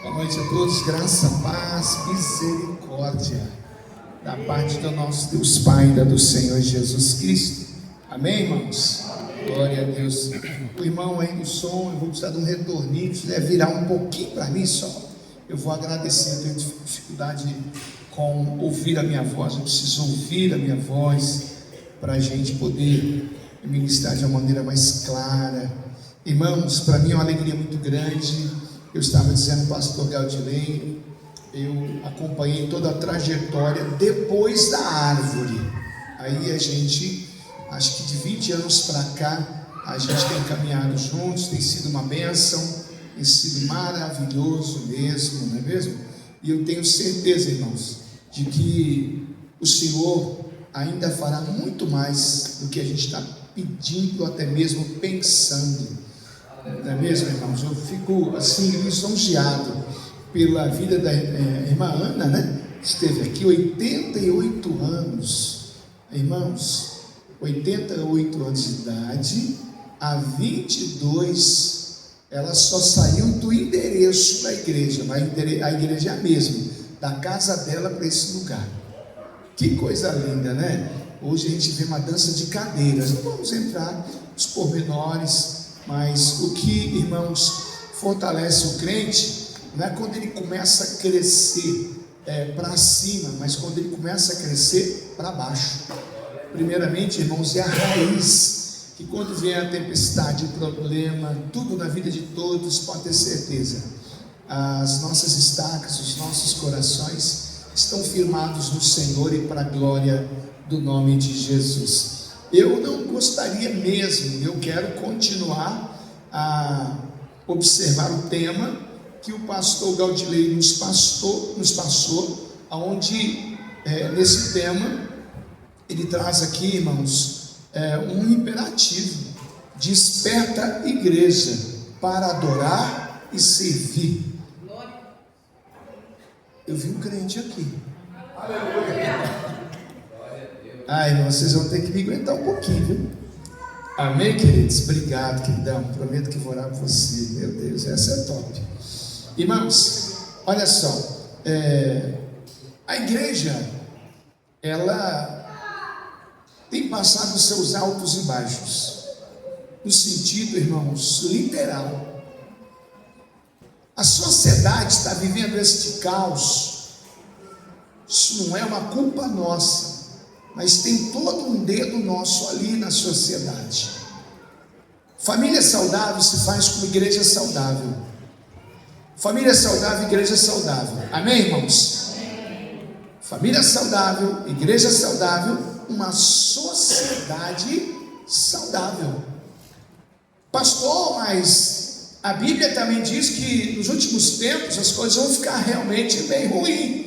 Boa noite a todos, graça, paz, misericórdia da parte do nosso Deus Pai e da do Senhor Jesus Cristo. Amém, irmãos? Glória a Deus. O irmão aí do som, eu vou precisar de um retorninho, se quiser virar um pouquinho para mim só, eu vou agradecer. Eu tenho dificuldade com ouvir a minha voz, eu preciso ouvir a minha voz para a gente poder ministrar de uma maneira mais clara. Irmãos, para mim é uma alegria muito grande. Eu estava dizendo, pastor Galdilei, eu acompanhei toda a trajetória depois da árvore. Aí a gente, acho que de 20 anos para cá, a gente tem caminhado juntos, tem sido uma bênção, tem sido maravilhoso mesmo, não é mesmo? E eu tenho certeza, irmãos, de que o Senhor ainda fará muito mais do que a gente está pedindo, até mesmo pensando. Não é mesmo, irmãos? Eu fico assim lisonjeado pela vida da irmã Ana, né? Esteve aqui 88 anos, irmãos, 88 anos de idade. Há 22 ela só saiu do endereço da igreja, mas a igreja é a mesma, da casa dela para esse lugar. Que coisa linda, né? Hoje a gente vê uma dança de cadeiras. Não vamos entrar nos pormenores, mas o que, irmãos, fortalece o crente não é quando ele começa a crescer para cima, mas quando ele começa a crescer para baixo. Primeiramente, irmãos, é a raiz, que quando vem a tempestade, o problema, tudo na vida de todos, pode ter certeza, as nossas estacas, os nossos corações estão firmados no Senhor e para a glória do nome de Jesus. Eu não gostaria mesmo, eu quero continuar a observar o tema que o pastor Galdilei nos passou, onde nesse tema ele traz aqui, irmãos, um imperativo: desperta igreja para adorar e servir. Eu vi um crente aqui. Aleluia. Ai, vocês vão ter que me aguentar um pouquinho, viu? Amém, queridos? Obrigado, queridão. Prometo que vou orar por você. Meu Deus, essa é top. Irmãos, olha só. A igreja, ela tem passado os seus altos e baixos. No sentido, irmãos, literal. A sociedade está vivendo este caos. Isso não é uma culpa nossa, mas tem todo um dedo nosso ali na sociedade. Família saudável se faz com igreja saudável. Família saudável, igreja saudável. Amém, irmãos? Amém. Família saudável, igreja saudável, uma sociedade saudável. Pastor, mas a Bíblia também diz que nos últimos tempos as coisas vão ficar realmente bem ruins.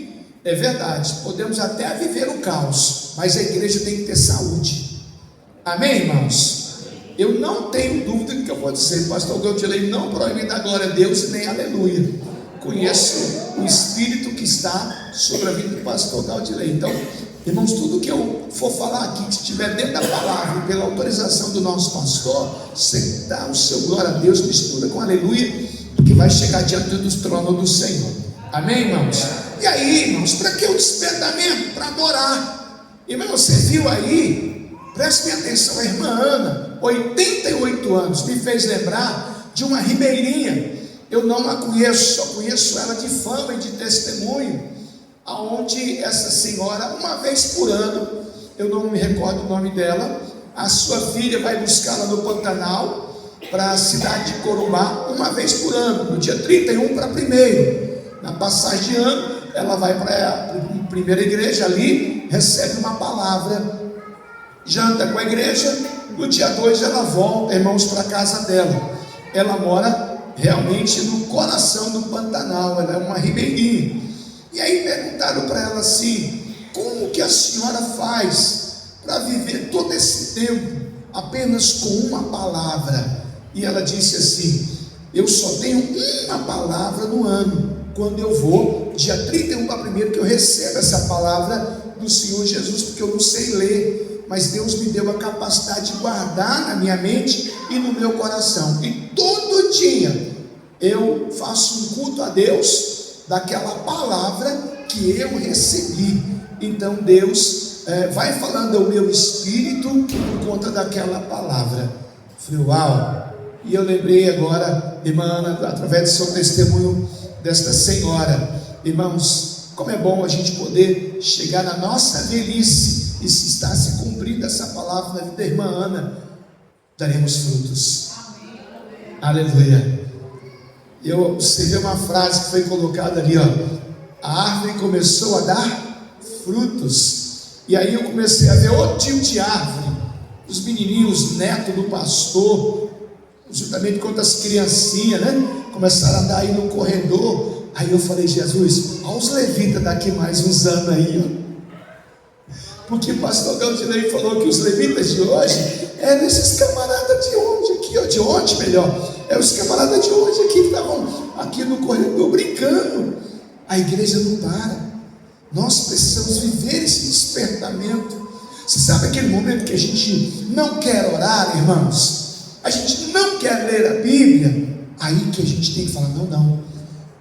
É verdade, podemos até viver o caos, mas a igreja tem que ter saúde. Amém, irmãos? Eu não tenho dúvida do que eu vou dizer. Pastor Galdilei não proíbe dar glória a Deus e nem aleluia. Conheço o Espírito que está sobre a vida do pastor Galdilei. Então, irmãos, tudo que eu for falar aqui, que estiver dentro da palavra, pela autorização do nosso pastor, você dá o seu glória a Deus, mistura com aleluia, que vai chegar diante do trono do Senhor. Amém, irmãos? E aí, irmãos, para que o despertamento? Para adorar. Irmão, você viu aí? Preste atenção, a irmã Ana, 88 anos, me fez lembrar de uma ribeirinha. Eu não a conheço, só conheço ela de fama e de testemunho, aonde essa senhora, uma vez por ano, eu não me recordo o nome dela, a sua filha vai buscá-la no Pantanal, para a cidade de Corumbá, uma vez por ano, no dia 31 para 1º. Na passagem de ano, ela vai para a primeira igreja ali, recebe uma palavra, janta com a igreja, no dia 2 ela volta, irmãos, para a casa dela. Ela mora realmente no coração do Pantanal, ela é uma ribeirinha. E aí perguntaram para ela assim: como que a senhora faz para viver todo esse tempo apenas com uma palavra? E ela disse assim: eu só tenho uma palavra no ano, quando eu vou, dia 31 para 1º, que eu recebo essa palavra do Senhor Jesus, porque eu não sei ler, mas Deus me deu a capacidade de guardar na minha mente e no meu coração. E todo dia eu faço um culto a Deus daquela palavra que eu recebi. Então Deus vai falando ao meu espírito por conta daquela palavra. Falei, uau! E eu lembrei agora, irmã Ana, através do seu testemunho desta senhora, irmãos, como é bom a gente poder chegar na nossa velhice e se está se cumprindo essa palavra na vida da irmã Ana, daremos frutos. Aleluia. Eu observei uma frase que foi colocada ali, ó: a árvore começou a dar frutos. E aí eu comecei a ver outro tipo de árvore, os menininhos, netos do pastor, juntamente com as criancinhas, né? Começaram a andar aí no corredor. Aí eu falei, Jesus, olha os levitas daqui mais uns anos aí, ó. Porque o pastor Galdinei falou que os levitas de hoje é desses camaradas de onde aqui, ó, de ontem melhor, é os camaradas de hoje aqui que estavam aqui no corredor brincando. A igreja não para. Nós precisamos viver esse despertamento. Você sabe aquele momento que a gente não quer orar, irmãos? A gente não quer ler a Bíblia. Aí que a gente tem que falar, não,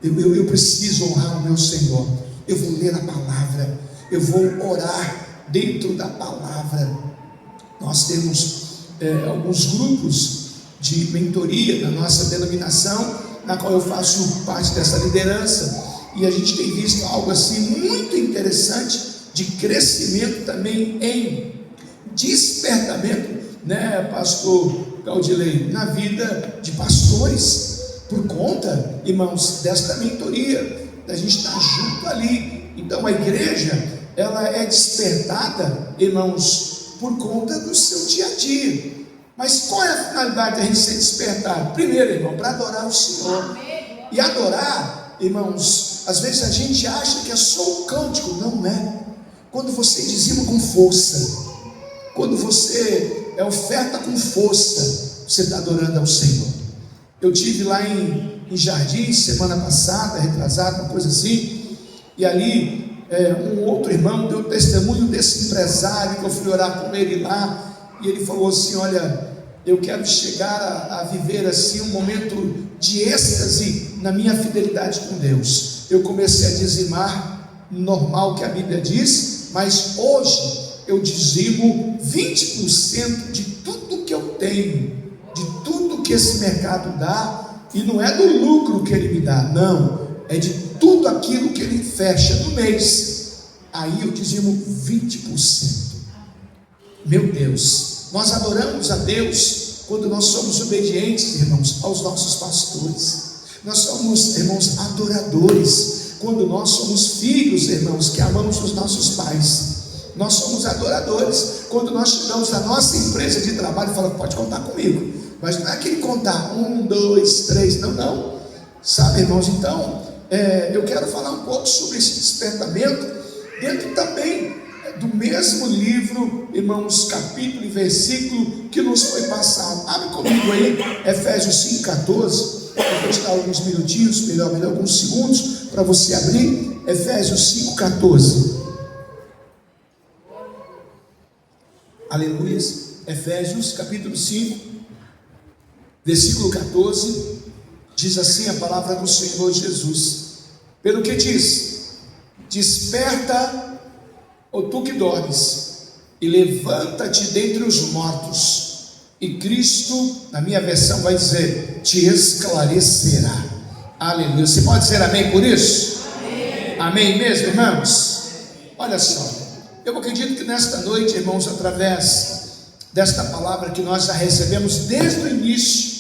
eu preciso honrar o meu Senhor. Eu vou ler a palavra, eu vou orar dentro da palavra. Nós temos alguns grupos de mentoria na nossa denominação, na qual eu faço parte dessa liderança, e a gente tem visto algo assim muito interessante, de crescimento também em despertamento, né, pastor Galdilei, na vida de pastores, por conta, irmãos, desta mentoria, da gente estar junto ali. Então a igreja, ela é despertada, irmãos, por conta do seu dia a dia. Mas qual é a finalidade da gente ser despertado? Primeiro, irmão, para adorar o Senhor. E adorar, irmãos, às vezes a gente acha que é só um cântico. Não é. Quando você dizima com força, quando você oferta com força, você está adorando ao Senhor. Eu tive lá em Jardim semana passada, retrasada, uma coisa assim, e ali um outro irmão deu testemunho desse empresário que eu fui orar com ele lá, e ele falou assim, olha, eu quero chegar a viver assim um momento de êxtase na minha fidelidade com Deus. Eu comecei a dizimar, normal que a Bíblia diz, mas hoje eu dizimo 20% de tudo que eu tenho, de tudo que esse mercado dá, e não é do lucro que ele me dá, não, é de tudo aquilo que ele fecha no mês. Aí eu dizimo 20%. Meu Deus, nós adoramos a Deus quando nós somos obedientes, irmãos, aos nossos pastores. Nós somos, irmãos, adoradores quando nós somos filhos, irmãos, que amamos os nossos pais. Nós somos adoradores quando nós chegamos à nossa empresa de trabalho e falamos, pode contar comigo. Mas não é aquele contar 1, 2, 3, não. Sabe, irmãos, então eu quero falar um pouco sobre esse despertamento dentro também do mesmo livro, irmãos, capítulo e versículo que nos foi passado. Abre comigo aí Efésios 5,14. Eu vou te dar alguns minutinhos, melhor alguns segundos para você abrir. Efésios 5,14. Aleluia. Efésios capítulo 5, versículo 14, diz assim a palavra do Senhor Jesus. Pelo que diz: desperta, ó tu que dormes, e levanta-te dentre os mortos, e Cristo, na minha versão vai dizer, te esclarecerá. Aleluia. Você pode dizer amém por isso? Amém, amém mesmo, irmãos? Olha só, eu acredito que nesta noite, irmãos, através desta palavra que nós já recebemos desde o início,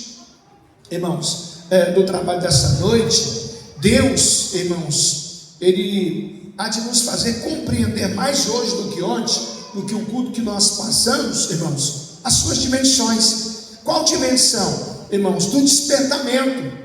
irmãos, do trabalho dessa noite, Deus, irmãos, Ele há de nos fazer compreender mais hoje do que ontem, do que o culto que nós passamos, irmãos, as suas dimensões. Qual dimensão, irmãos? Do despertamento,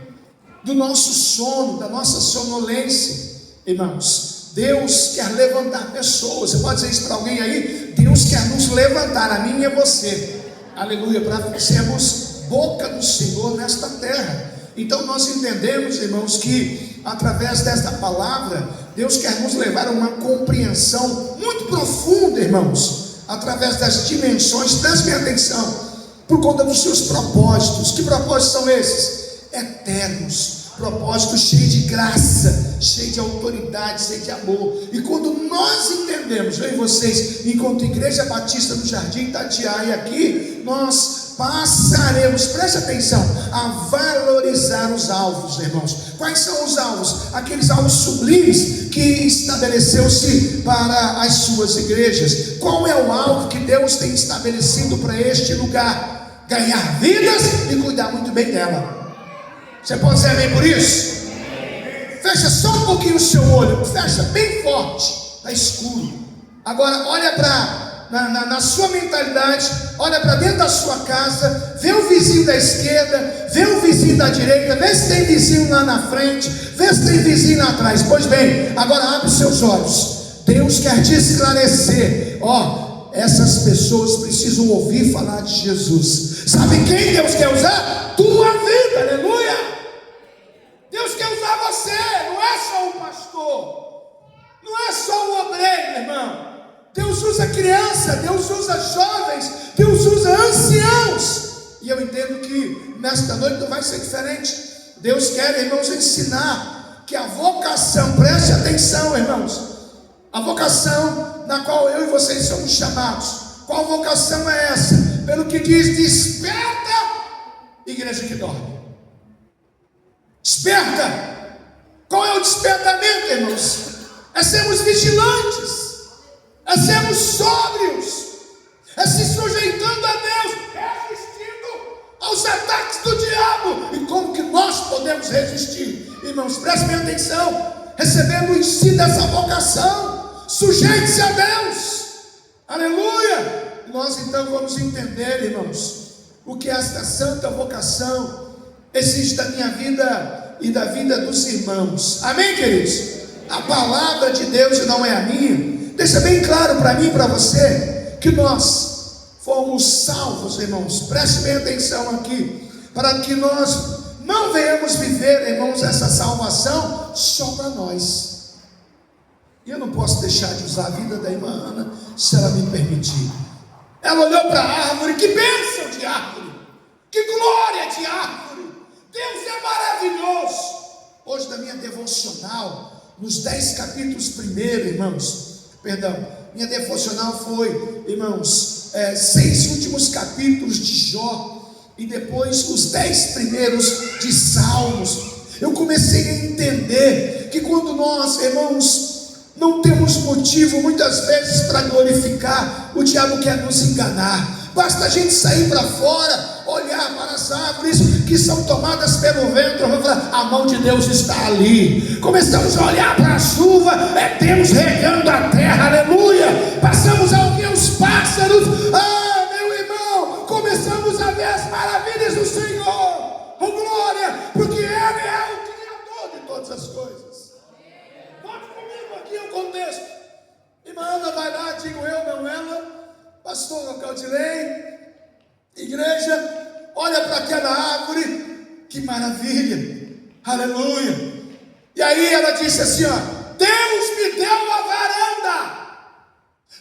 do nosso sono, da nossa sonolência, irmãos. Deus quer levantar pessoas. Você pode dizer isso para alguém aí? Deus quer nos levantar, a mim e a você, aleluia, para sermos boca do Senhor nesta terra. Então nós entendemos, irmãos, que através desta palavra, Deus quer nos levar a uma compreensão muito profunda, irmãos, através das dimensões, preste minha atenção, por conta dos seus propósitos. Que propósitos são esses? Eternos. propósito cheio de graça, cheio de autoridade, cheio de amor. E quando nós entendemos, eu e vocês, enquanto Igreja Batista no Jardim Itatiaia aqui, nós passaremos, preste atenção, a valorizar os alvos, irmãos. Quais são os alvos? Aqueles alvos sublimes que estabeleceu-se para as suas igrejas. Qual é o alvo que Deus tem estabelecido para este lugar? Ganhar vidas e cuidar muito bem dela. Você pode dizer amém por isso? Fecha só um pouquinho o seu olho, fecha bem forte, está escuro. Agora olha na sua mentalidade, olha para dentro da sua casa, vê o vizinho da esquerda, vê o vizinho da direita, vê se tem vizinho lá na frente, vê se tem vizinho lá atrás. Pois bem, agora abre os seus olhos. Deus quer te esclarecer. Essas pessoas precisam ouvir falar de Jesus. Sabe quem Deus quer usar? Tua vida, aleluia. Deus quer usar você, não é só o pastor, não é só o obreiro, irmão. Deus usa criança, Deus usa jovens, Deus usa anciãos. E eu entendo que nesta noite não vai ser diferente. Deus quer, irmãos, ensinar que a vocação, preste atenção, irmãos, a vocação na qual eu e vocês somos chamados. Qual vocação é essa? Pelo que diz, desperta, igreja que dorme. Desperta. Qual é o despertamento, irmãos? É sermos vigilantes, é sermos sóbrios, é se sujeitando a Deus, resistindo aos ataques do diabo. E como que nós podemos resistir? Irmãos, prestem bem atenção, recebendo o ensino dessa vocação. Sujeite-se a Deus, aleluia. Nós então vamos entender, irmãos, o que esta santa vocação existe da minha vida e da vida dos irmãos. Amém, queridos? A palavra de Deus não é a minha. Deixa bem claro para mim e para você que nós fomos salvos, irmãos. Preste bem atenção aqui, para que nós não venhamos viver, irmãos, essa salvação só para nós. E eu não posso deixar de usar a vida da irmã Ana, se ela me permitir. Ela olhou para a árvore, que bênção de árvore, que glória de árvore, Deus é maravilhoso. Hoje na minha devocional, nos 10 capítulos primeiro, minha devocional foi, irmãos, 6 últimos capítulos de Jó, e depois os 10 primeiros de Salmos. Eu comecei a entender que quando nós, irmãos, não temos motivo muitas vezes para glorificar, o diabo quer nos enganar. Basta a gente sair para fora, olhar para as árvores que são tomadas pelo vento, a mão de Deus está ali. Começamos a olhar para a chuva, é Deus regando a terra, aleluia. Passamos a ouvir os pássaros, meu irmão, começamos a ver as maravilhas do Senhor, glória, porque Ele é o Criador de todas as coisas. Volte comigo aqui o contexto. Irmã Ana vai lá, digo eu, não ela, pastor Claudilei, igreja, olha para aquela árvore, que maravilha, aleluia. E aí ela disse assim, Deus me deu a varanda,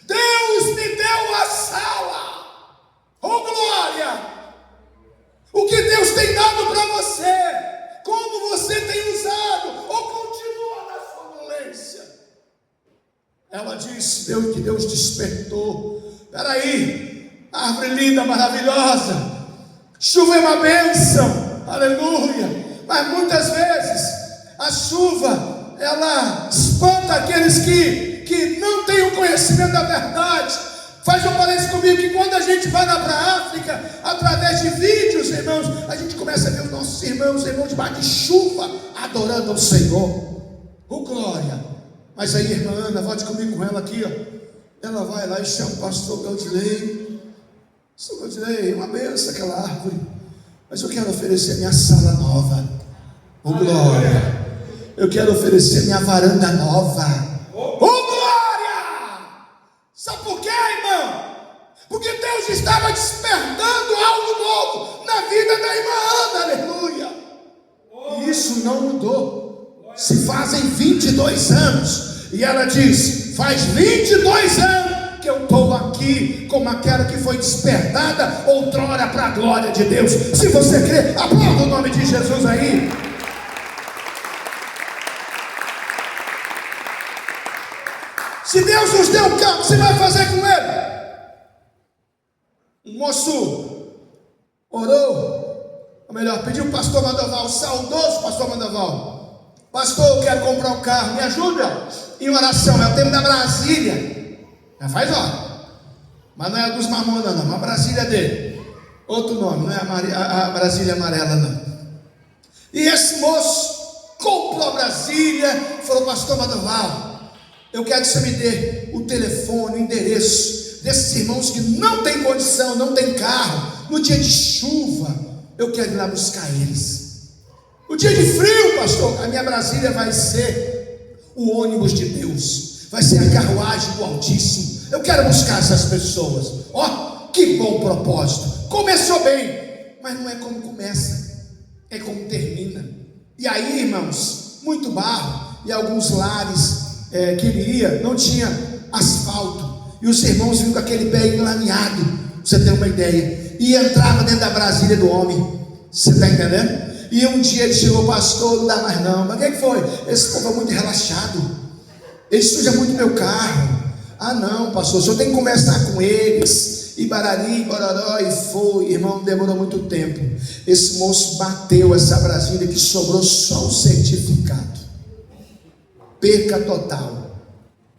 Deus me deu a sala, glória. O que Deus tem dado para você, como você tem usado, ou continua na sonolência. Ela disse, que Deus despertou. Peraí, árvore linda, maravilhosa, chuva é uma bênção, aleluia. Mas muitas vezes a chuva, ela espanta aqueles que não têm o conhecimento da verdade. Faz um parênteses comigo, que quando a gente vai lá para a África, através de vídeos, irmãos, a gente começa a ver os nossos irmãos debaixo de chuva, adorando ao Senhor, glória. Mas aí, irmã Ana, volte comigo com ela aqui, ela vai lá e chama o pastor Claudilei. Pastor Claudilei, uma benção aquela árvore, mas eu quero oferecer minha sala nova, glória. Eu quero oferecer minha varanda nova, glória. Sabe por quê, irmão? Porque Deus estava despertando algo novo na vida da irmã Ana, aleluia. E isso não mudou. Se fazem 22 anos, e ela diz, faz 22 anos que eu estou aqui como aquela que foi despertada outrora para a glória de Deus. Se você crê, aplauda o nome de Jesus aí. Se Deus nos deu um carro, o que você vai fazer com ele? Um moço orou, ou melhor, pediu o pastor Mandoval, o saudoso pastor Mandoval: pastor, eu quero comprar um carro, me ajuda em oração. É o tempo da Brasília. Já faz hora. Mas não é a dos Mamona, não, a Brasília dele. Outro nome, não é a Brasília amarela, não. E esse moço comprou a Brasília, falou: pastor Mandoval, eu quero que você me dê o telefone, o endereço desses irmãos que não tem condição, não tem carro, no dia de chuva, eu quero ir lá buscar eles. No dia de frio, pastor, a minha Brasília vai ser o ônibus de Deus, vai ser a carruagem do Altíssimo. Eu quero buscar essas pessoas. Ó, que bom propósito. Começou bem, mas não é como começa, é como termina. E aí, irmãos, muito barro, e alguns lares que ele ia, não tinha asfalto, e os irmãos vinham com aquele pé enlameado, pra você ter uma ideia, e entrava dentro da Brasília do homem. Você está entendendo? E um dia ele chegou: pastor, não dá mais não. Mas o que foi? Esse povo é muito relaxado, ele suja muito meu carro. Ah não, pastor, o senhor tem que conversar com eles. E barari, bororó, e foi. Irmão, demorou muito tempo. Esse moço bateu essa Brasília, que sobrou só o certificado. Perca total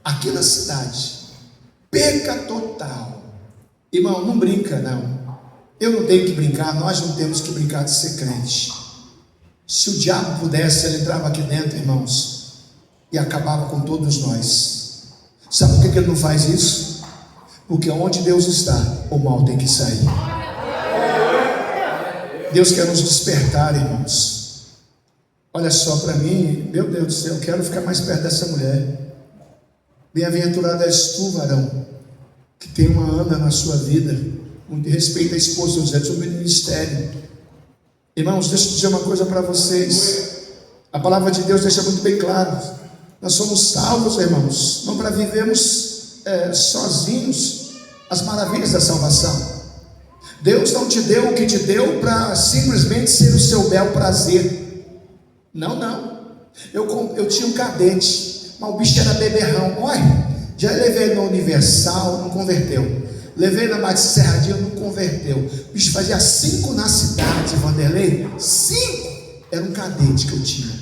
aqui na cidade, perca total. Irmão, não brinca não. Eu não tenho que brincar, nós não temos que brincar de ser crente. Se o diabo pudesse, ele entrava aqui dentro, irmãos, e acabava com todos nós. Sabe por que ele não faz isso? Porque onde Deus está, o mal tem que sair. Deus quer nos despertar, irmãos. Olha só para mim, meu Deus do céu, eu quero ficar mais perto dessa mulher. Bem-aventurado és tu, varão, que tem uma Ana na sua vida, com respeito à esposa de José, sobre o ministério. Irmãos, deixa eu dizer uma coisa para vocês. A palavra de Deus deixa muito bem claro: nós somos salvos, irmãos, não para vivermos sozinhos as maravilhas da salvação. Deus não te deu o que te deu para simplesmente ser o seu bel prazer. Não, não. Eu tinha um cadete, mas o bicho era beberrão. Olha, já levei no Universal, não converteu. Levei na Bate Serradinha, não converteu. O bicho fazia 5 na cidade, Vanderlei. 5! Era um cadete que eu tinha, pra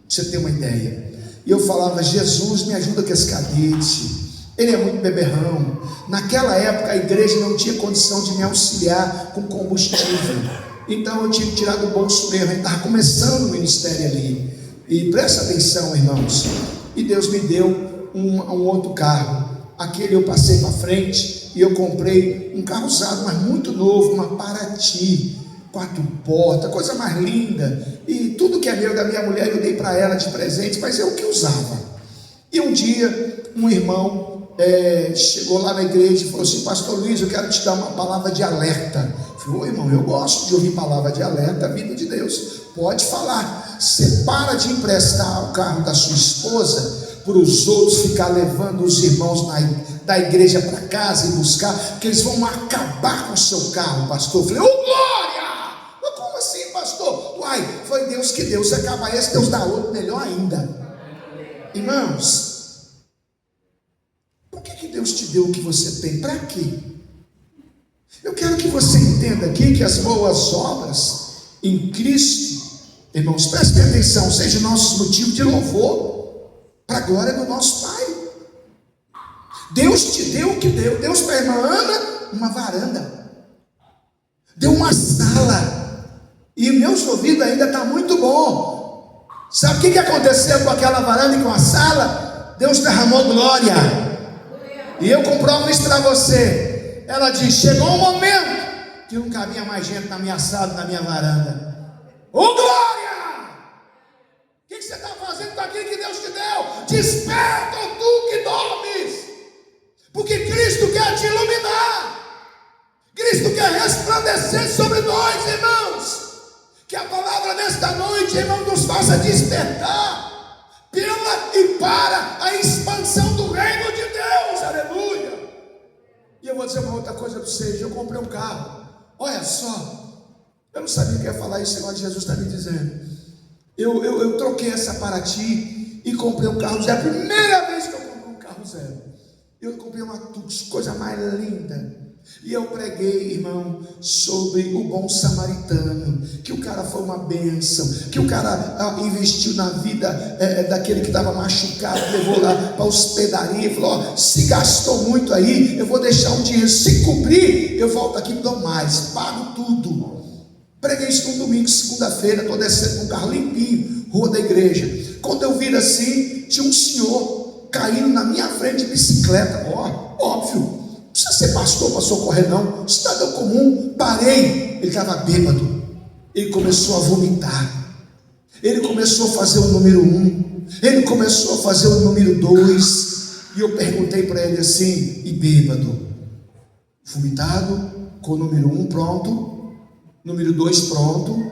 você ter uma ideia. E eu falava: Jesus, me ajuda com esse cadete, ele é muito beberrão. Naquela época a igreja não tinha condição de me auxiliar com combustível, então eu tinha que tirar do bolso mesmo. Eu estava começando o ministério ali. E presta atenção, irmãos, e Deus me deu um outro carro. Aquele eu passei para frente e eu comprei um carro usado, mas muito novo, uma Paraty 4 portas, coisa mais linda. E tudo que é meu, da minha mulher, eu dei para ela de presente, mas eu que usava. E um dia um irmão chegou lá na igreja e falou assim: pastor Luiz, eu quero te dar uma palavra de alerta. Eu falei: ô irmão, eu gosto de ouvir palavra de alerta, a vida de Deus, pode falar. Você para de emprestar o carro da sua esposa para os outros ficar levando os irmãos da igreja para casa e buscar, porque eles vão acabar com o seu carro, pastor. Eu falei: ô glória! Mas como assim, pastor? Uai, foi Deus que deu. Se acabar esse, Deus dá outro melhor ainda. Irmãos, por que Deus te deu o que você tem? Para quê? Eu quero que você entenda aqui que as boas obras em Cristo, irmãos, prestem atenção, seja o nosso motivo de louvor para a glória do nosso Pai. Deus te deu o que deu. Deus para a irmã Ana uma varanda, deu uma sala, e meus ouvidos ainda está muito bom. Sabe o que aconteceu com aquela varanda e com a sala? Deus derramou glória. E eu comprovo isso para você. Ela diz: chegou um momento que não cabia mais gente na minha sala, na minha varanda. Ô glória! O que você está fazendo com aquilo que Deus te deu? Desperta, tu que dormes, porque Cristo quer te iluminar. Cristo quer resplandecer sobre nós, irmãos. Que a palavra nesta noite, irmão, nos faça despertar pela e para a expansão do reino de Deus. Aleluia. E eu vou dizer uma outra coisa para vocês. Eu comprei um carro. Olha só, eu não sabia que ia falar isso, agora Jesus está me dizendo. Eu troquei essa Paraty e comprei um carro zero. É a primeira vez que eu comprei um carro zero. Eu comprei uma tux, coisa mais linda. E eu preguei, irmão, sobre o bom samaritano, que o cara foi uma bênção, que o cara investiu na vida daquele que estava machucado, levou lá para a hospedaria e falou: se gastou muito aí, eu vou deixar um dinheiro, se cumprir, eu volto aqui e dou mais, pago tudo. Preguei isso no domingo, segunda-feira, estou descendo com um carro limpinho, rua da igreja. Quando eu viro assim, tinha um senhor caindo na minha frente de bicicleta. Óbvio, não precisa ser pastor para socorrer não, cidadão comum. Parei, ele estava bêbado, ele começou a vomitar, ele começou a fazer o número 1, ele começou a fazer o número 2, e eu perguntei para ele assim: e bêbado, vomitado, com o número 1 pronto, número 2 pronto.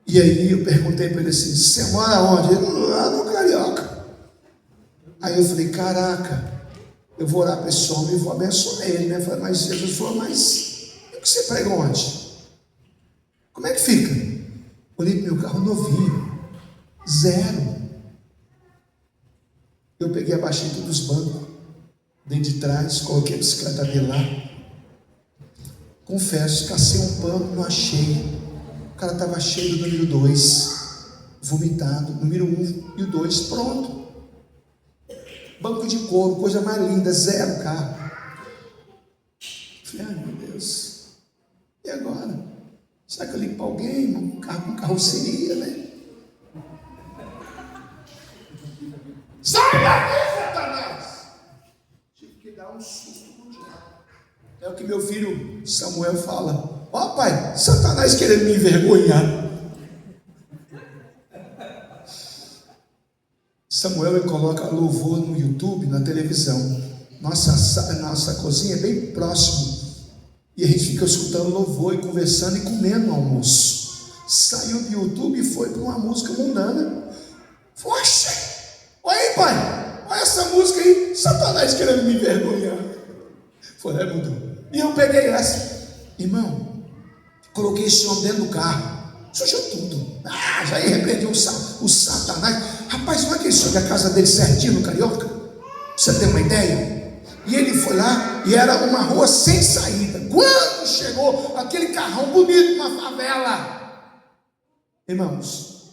E aí eu perguntei para ele assim: você mora onde? Ele: lá no Carioca. Aí eu falei: caraca, eu vou orar para esse homem e vou abençoar ele, né? Eu falei: mas Jesus falou, mas o que você prega onde? Como é que fica? Olhei para o meu carro novinho, 0. Eu peguei, abaixei todos os bancos, dentro de trás, coloquei a bicicleta dele lá. Confesso, cacei um pano, não achei. O cara estava cheio do número 2, vomitado, número 1 e o 2 pronto. Banco de couro, coisa mais linda, 0 carro. Falei: ai meu Deus, e agora? Será que eu ligo para alguém? Um carro com carroceria, né? Sai daqui, Satanás! Tive que dar um susto no diabo. É o que meu filho Samuel fala: ó pai, Satanás querendo me envergonhar. Samuel, ele coloca louvor no YouTube, na televisão. Nossa cozinha é bem próximo, e a gente fica escutando louvor e conversando e comendo no almoço. Saiu do YouTube e foi para uma música mundana. Poxa, olha aí pai, olha essa música aí, Satanás querendo me envergonhar. Foi, mudou. E eu peguei essa, irmão, coloquei esse homem dentro do carro, sujou tudo. Já ia repreender o Satanás. Rapaz, não é que ele soube a casa dele certinho no Carioca? Pra você ter uma ideia? E ele foi lá, e era uma rua sem saída. Quando chegou aquele carrão bonito, uma favela, irmãos,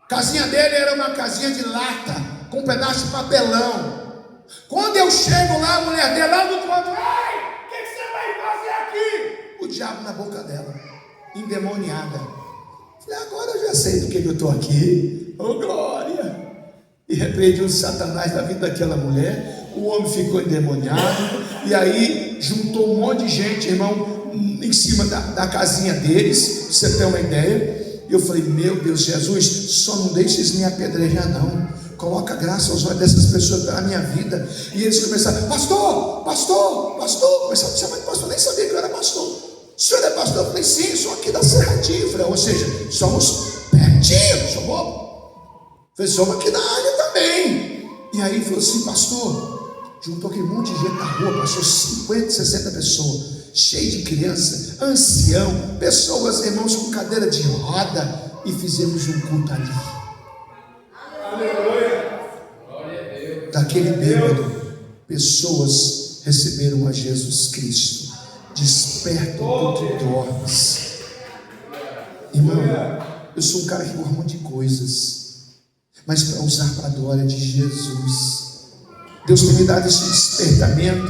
a casinha dele era uma casinha de lata, com um pedaço de papelão. Quando eu chego lá, a mulher dele lá no outro lado: ei, o que você vai fazer aqui? O diabo na boca dela, endemoniada. Falei: agora eu já sei do que eu estou aqui. Oh glória! E repreendi o Satanás da vida daquela mulher. O homem ficou endemoniado. E aí juntou um monte de gente, irmão, em cima da casinha deles, pra você ter uma ideia. E eu falei: meu Deus, Jesus, só não deixe eles me apedrejar não. Coloca graça aos olhos dessas pessoas pela minha vida. E eles começaram: pastor, pastor, pastor. Começaram a me chamar de pastor, nem sabia que eu era pastor. O senhor é pastor? Eu falei: sim, sou aqui da Serradinha. Eu falei: ou seja, somos pertinho, sou bobo. Eu falei: somos aqui da área também. E aí falou assim: pastor, juntou aquele monte de gente na rua, passou 50, 60 pessoas, cheio de criança, ancião, pessoas, irmãos, com cadeira de roda, e fizemos um culto ali. Daquele bêbado, pessoas receberam a Jesus Cristo. Desperta enquanto dormes. Irmão, eu sou um cara que gosta muito de coisas, mas para usar para a glória de Jesus. Deus tem me dado esse despertamento.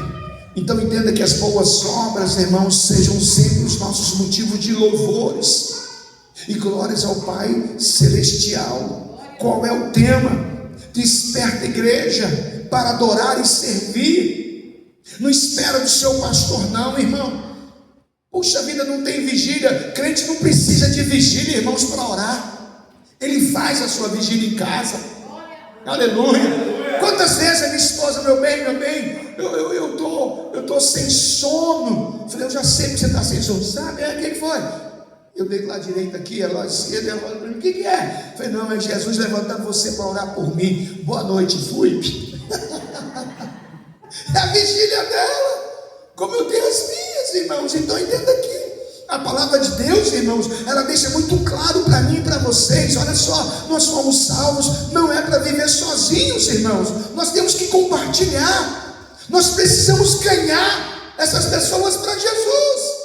Então entenda que as boas obras, irmãos, sejam sempre os nossos motivos de louvores e glórias ao Pai Celestial. Qual é o tema? Desperta a igreja para adorar e servir. Não espera do seu pastor não, irmão. Puxa vida, não tem vigília. Crente não precisa de vigília, irmãos, para orar. Ele faz a sua vigília em casa. Aleluia. Quantas vezes a minha esposa: meu bem, eu tô sem sono. Eu falei: eu já sei que você está sem sono. Sabe? Quem foi? Eu dei lá direito aqui, ela esquerda, ela falou para mim: o que é? Eu falei: não, é Jesus levantando você para orar por mim. Boa noite, fui. É a vigília dela, como eu tenho as minhas, irmãos. Então entenda aqui, a palavra de Deus, irmãos, ela deixa muito claro para mim e para vocês. Olha só, nós fomos salvos, não é para viver sozinhos, irmãos. Nós temos que compartilhar. Nós precisamos ganhar essas pessoas para Jesus.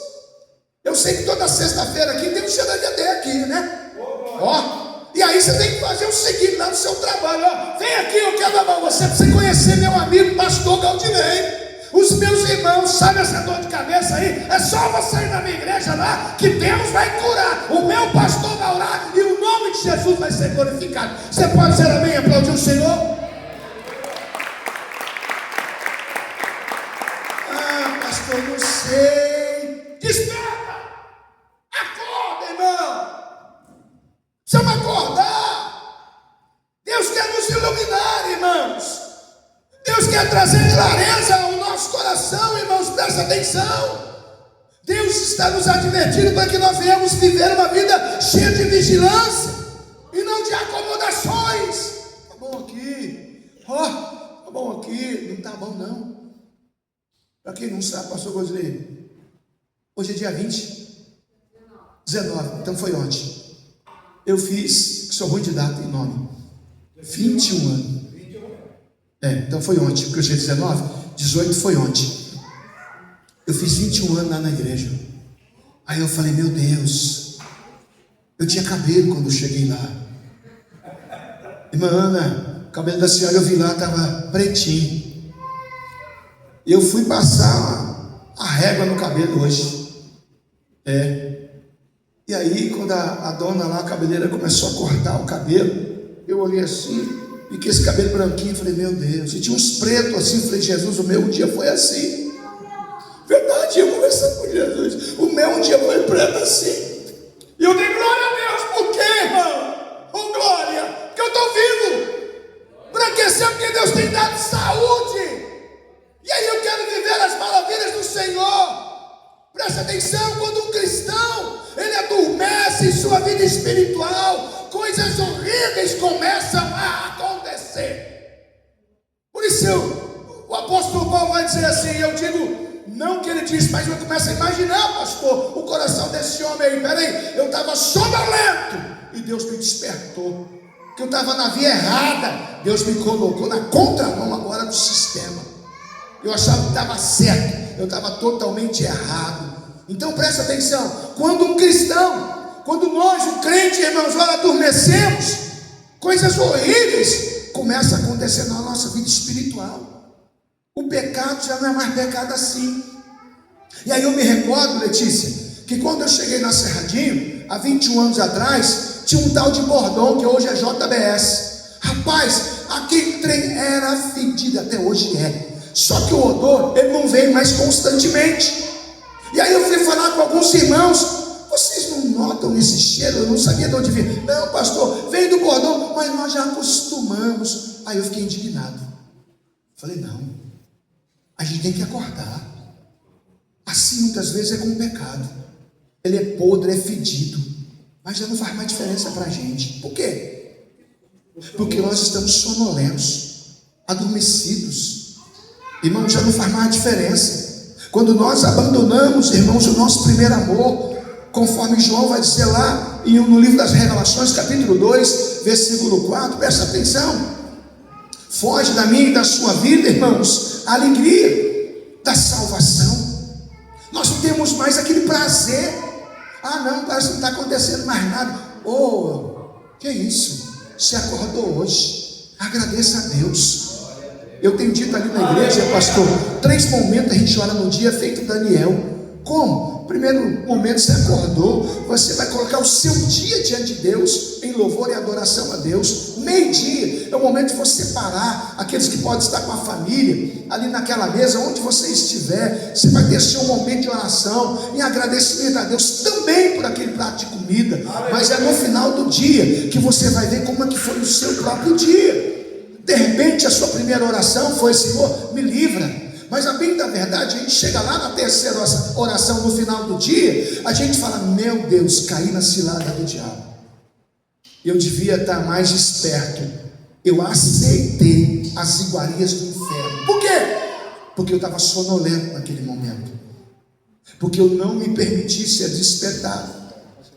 Eu sei que toda sexta-feira aqui tem um CDD aqui, né? Ó, e aí você tem que fazer o seguinte lá no seu trabalho, ó. Vem aqui, eu quero levar você para você conhecer meu amigo pastor Galdinei. Os meus irmãos, sabe essa dor de cabeça aí? É só você ir na minha igreja lá, que Deus vai curar. O meu pastor vai orar e o nome de Jesus vai ser glorificado. Você pode dizer amém e aplaudir o Senhor? Ah, pastor, não sei. Desperta! Acorda, irmão! Precisamos acordar! Deus quer nos iluminar, irmãos! Deus quer trazer clareza ao nosso coração, irmãos, presta atenção. Deus está nos advertindo para que nós venhamos viver uma vida cheia de vigilância e não de acomodações. Tá bom aqui, ó, tá bom aqui, não tá bom não. Para quem não sabe, pastor Galdinei, hoje é dia 19, então foi ontem. Eu fiz, que sou ruim de data e nome, 21 anos. Então foi ontem, porque hoje é 19, 18 foi ontem. Eu fiz 21 anos lá na igreja. Aí eu falei, meu Deus, eu tinha cabelo quando eu cheguei lá. Irmã Ana, o cabelo da senhora eu vi lá, estava pretinho. Eu fui passar a régua no cabelo hoje. E aí, quando a dona lá, a cabeleireira, começou a cortar o cabelo, eu olhei assim, e que esse cabelo branquinho, falei, meu Deus, e tinha uns pretos assim, falei, Jesus, o meu um dia foi assim. Verdade, eu conversando com Jesus, o meu um dia foi preto assim. E eu dei glória a Deus, por quê, irmão? Oh, glória, porque eu estou vivo. Para aquecer, porque Deus tem dado saúde. E aí eu quero viver as maravilhas do Senhor. Presta atenção, quando um cristão, ele adormece em sua vida espiritual, coisas horríveis começam a acontecer. Por isso o apóstolo Paulo vai dizer assim, eu digo, não que ele diz, mas eu começo a imaginar, pastor, o coração desse homem aí. Peraí, eu estava sonolento e Deus me despertou, que eu estava na via errada, Deus me colocou na contramão agora do sistema. Eu achava que estava certo, eu estava totalmente errado. Então presta atenção, quando um cristão, quando nós, o crente, irmãos, nós adormecemos, coisas horríveis começam a acontecer na nossa vida espiritual. O pecado já não é mais pecado assim. E aí eu me recordo, Letícia, que quando eu cheguei na Cerradinho, há 21 anos atrás, tinha um tal de Bordão, que hoje é JBS. Rapaz, aquele trem era fedido, até hoje é. Só que o odor, ele não vem mais constantemente. E aí eu fui falar com alguns irmãos, vocês não notam esse cheiro? Eu não sabia de onde vinha. Não, pastor, vem do Bordão, mas nós já acostumamos. Aí eu fiquei indignado. Falei, não, a gente tem que acordar. Assim muitas vezes é com o pecado. Ele é podre, é fedido, mas já não faz mais diferença para a gente. Por quê? Porque nós estamos sonolentos, adormecidos. Irmão, já não faz mais diferença. Quando nós abandonamos, irmãos, o nosso primeiro amor, conforme João vai dizer lá no livro das Revelações, capítulo 2, versículo 4, presta atenção. Foge da minha e da sua vida, irmãos, a alegria da salvação. Nós não temos mais aquele prazer. Ah, não, parece que não está acontecendo mais nada. Que isso? Você acordou hoje, agradeça a Deus. Eu tenho dito ali na igreja, pastor, 3 momentos a gente ora no dia, feito Daniel. Como? Primeiro momento você acordou, você vai colocar o seu dia diante de Deus, em louvor e adoração a Deus. Meio-dia é o momento de você parar, aqueles que podem estar com a família, ali naquela mesa, onde você estiver, você vai ter seu momento de oração, em agradecimento a Deus, também por aquele prato de comida. Mas é no final do dia, que você vai ver como é que foi o seu próprio dia. De repente a sua primeira oração foi, Senhor, me livra. Mas a bem da verdade, a gente chega lá na terceira oração, no final do dia, a gente fala, meu Deus, caí na cilada do diabo. Eu devia estar mais esperto. Eu aceitei as iguarias do inferno. Por quê? Porque eu estava sonolento naquele momento. Porque eu não me permiti ser despertado.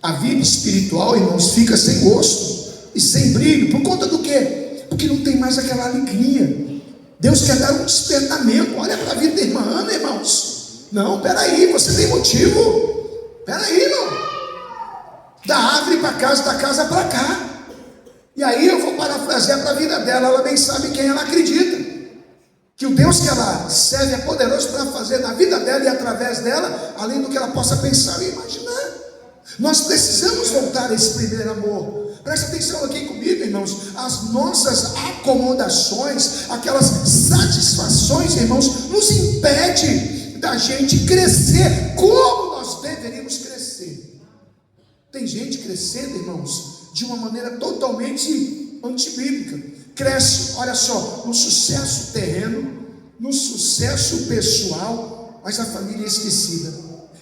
A vida espiritual, irmãos, fica sem gosto e sem brilho. Por conta do quê? Porque não tem mais aquela alegria. Deus quer dar um despertamento. Olha para a vida da irmã Ana, irmãos. Não, peraí, você tem motivo. Peraí, irmão. Da árvore para casa, da casa para cá. E aí eu vou parafrasear para a vida dela. Ela bem sabe quem ela acredita. Que o Deus que ela serve é poderoso para fazer na vida dela e através dela, além do que ela possa pensar e imaginar. Nós precisamos voltar a esse primeiro amor. Presta atenção aqui comigo, irmãos. As nossas acomodações, aquelas satisfações, irmãos, nos impede da gente crescer como nós deveríamos crescer. Tem gente crescendo, irmãos, de uma maneira totalmente antibíblica. Cresce, olha só, no sucesso terreno, no sucesso pessoal, mas a família é esquecida.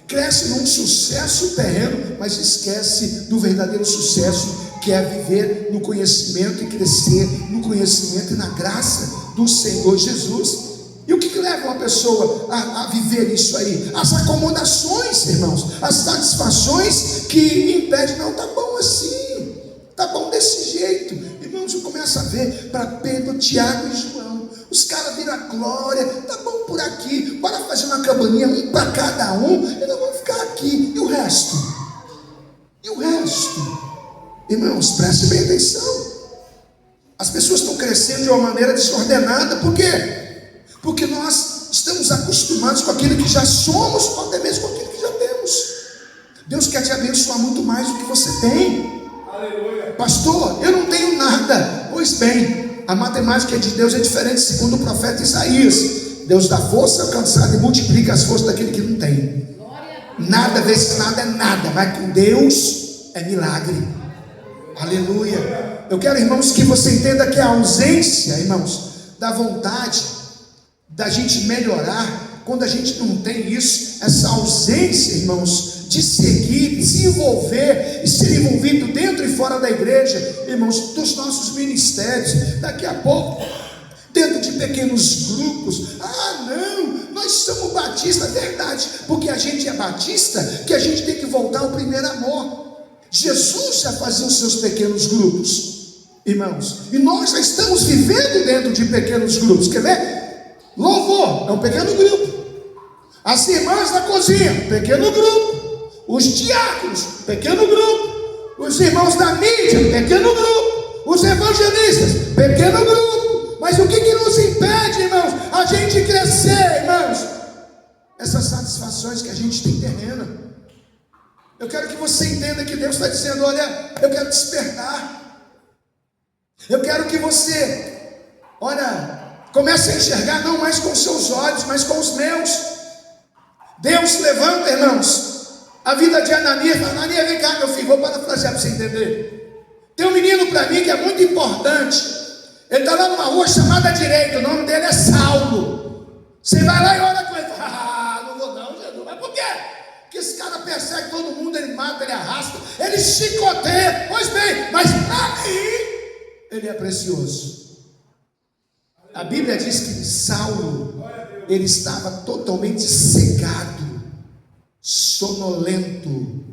Cresce num sucesso terreno, mas esquece do verdadeiro sucesso, que é viver no conhecimento e crescer no conhecimento e na graça do Senhor Jesus. E o que leva uma pessoa a viver isso aí? As acomodações, irmãos, as satisfações que impedem. Não, tá bom assim, tá bom desse jeito. Irmãos, eu começo a ver para Pedro, Tiago e João. Os caras viram a glória. Tá bom por aqui, bora fazer uma cabaninha, um para cada um, e nós vamos ficar aqui. E o resto? E o resto? Irmãos, preste bem atenção. As pessoas estão crescendo de uma maneira desordenada. Por quê? Porque nós estamos acostumados com aquilo que já somos, ou até mesmo com aquilo que já temos. Deus quer te abençoar muito mais do que você tem. Aleluia. Pastor, eu não tenho nada. Pois bem, a matemática de Deus é diferente, segundo o profeta Isaías. Deus dá força ao cansado e multiplica as forças daquele que não tem. Nada vezes nada é nada, mas com Deus é milagre. Aleluia. Eu quero, irmãos, que você entenda que a ausência, irmãos, da vontade da gente melhorar, quando a gente não tem isso, essa ausência, irmãos, de seguir, desenvolver e ser envolvido dentro e fora da igreja, irmãos, dos nossos ministérios, daqui a pouco, dentro de pequenos grupos. Ah, não, nós somos batistas, verdade, porque a gente é batista, que a gente tem que voltar ao primeiro amor. Jesus já fazia os seus pequenos grupos, irmãos, e nós já estamos vivendo dentro de pequenos grupos. Quer ver? Louvor é um pequeno grupo. As irmãs da cozinha, pequeno grupo. Os diáconos, pequeno grupo. Os irmãos da mídia, pequeno grupo. Os evangelistas, pequeno grupo. Mas o que nos impede, irmãos, a gente crescer, irmãos? Essas satisfações que a gente tem terrena. Eu quero que você entenda que Deus está dizendo: olha, eu quero despertar. Eu quero que você, olha, comece a enxergar não mais com os seus olhos, mas com os meus. Deus levanta, irmãos, a vida de Ananias. Ananias, vem cá, meu filho, vou parafrasear para você entender. Tem um menino para mim que é muito importante. Ele está lá numa rua chamada Direita, o nome dele é Saulo. Você vai lá e ora com ele. Ah, não vou não, Jesus. Mas por quê? Porque esse cara persegue todo mundo, ele mata, ele arrasta, ele chicoteia. Pois bem, mas para mim, ele é precioso. A Bíblia diz que Saulo, ele estava totalmente cegado, sonolento.